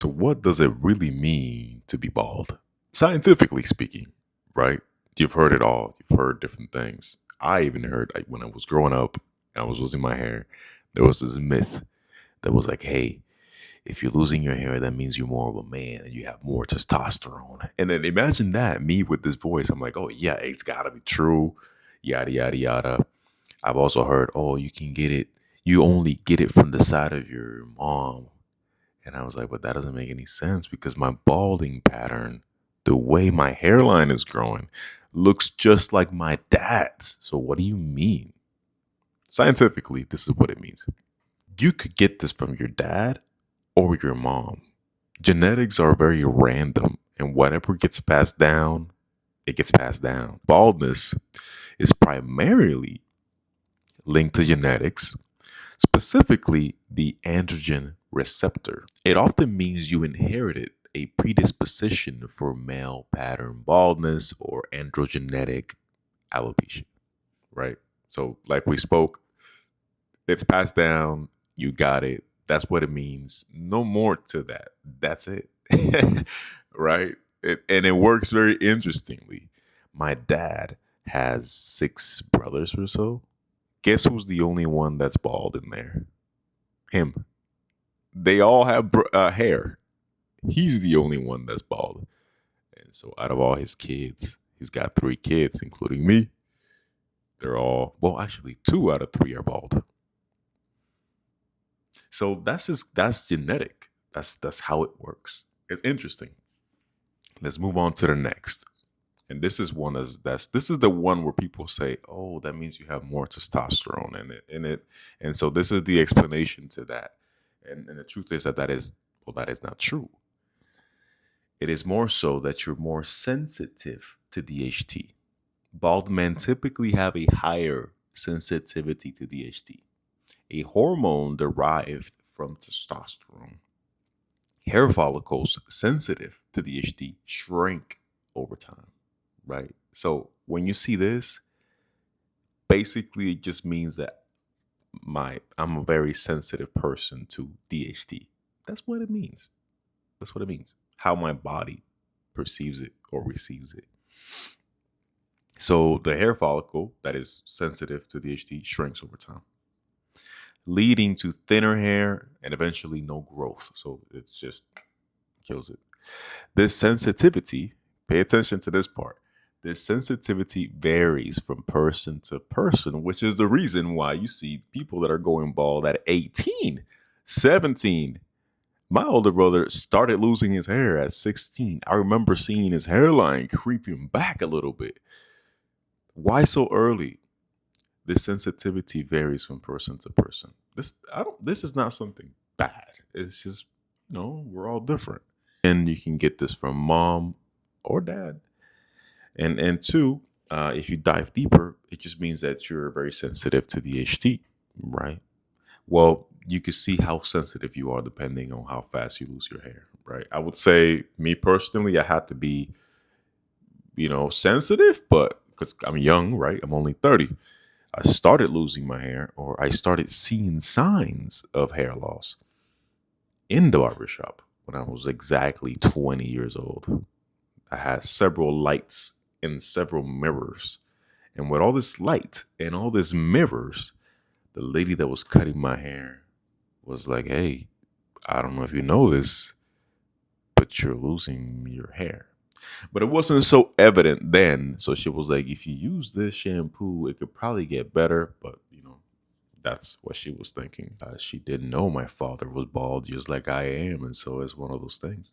So, what does it really mean to be bald? Scientifically speaking, right? You've heard it all. You've heard different things. I even heard, like, when I was growing up and I was losing my hair, there was this myth that was like, hey, if you're losing your hair, that means you're more of a man and you have more testosterone. And then imagine that, me with this voice. I'm like, oh, yeah, it's got to be true. Yada, yada, yada. I've also heard, oh, you can get it. You only get it from the side of your mom. And I was like, but that doesn't make any sense because my balding pattern, the way my hairline is growing, looks just like my dad's. So what do you mean? Scientifically, this is what it means. You could get this from your dad or your mom. Genetics are very random, and whatever gets passed down, it gets passed down. Baldness is primarily linked to genetics, specifically the androgen receptor. It often means you inherited a predisposition for male pattern baldness or androgenetic alopecia, right? So, like we spoke, it's passed down, you got it. That's what it means. No more to that. That's it. Right? And it works very interestingly. My dad has six brothers or so. Guess who's the only one that's bald in there? Him. They all have hair. He's the only one that's bald. And so, out of all his kids, he's got three kids, including me. They're all, well, actually, two out of three are bald. So that's genetic. That's how it works. It's interesting. Let's move on to the next. And this is one that's this is the one where people say, "Oh, that means you have more testosterone in it." And so this is the explanation to that. And the truth is that is not true. It is more so that you're more sensitive to DHT. Bald men typically have a higher sensitivity to DHT, a hormone derived from testosterone. Hair follicles sensitive to DHT shrink over time, right? So when you see this, basically it just means that my I'm a very sensitive person to DHT. That's what it means. That's what it means. How my body perceives it or receives it. So the hair follicle that is sensitive to DHT shrinks over time, leading to thinner hair and eventually no growth. So it's just kills it. This sensitivity, pay attention to this part. This sensitivity varies from person to person, which is the reason why you see people that are going bald at 18, 17. My older brother started losing his hair at 16. I remember seeing his hairline creeping back a little bit. Why so early? This sensitivity varies from person to person. This is not something bad. It's just, we're all different. And you can get this from mom or dad. And two, if you dive deeper, it just means that you're very sensitive to the HT, right? Well, you can see how sensitive you are depending on how fast you lose your hair, right? I would say, me personally, I had to be, sensitive, but because I'm young, right? I'm only 30. I started losing my hair, or I started seeing signs of hair loss in the barbershop when I was exactly 20 years old. I had several lights and several mirrors. And with all this light and all this mirrors, the lady that was cutting my hair was like, hey, I don't know if you know this, but you're losing your hair. But it wasn't so evident then. So she was like, if you use this shampoo, it could probably get better. But, that's what she was thinking. She didn't know my father was bald just like I am. And so it's one of those things.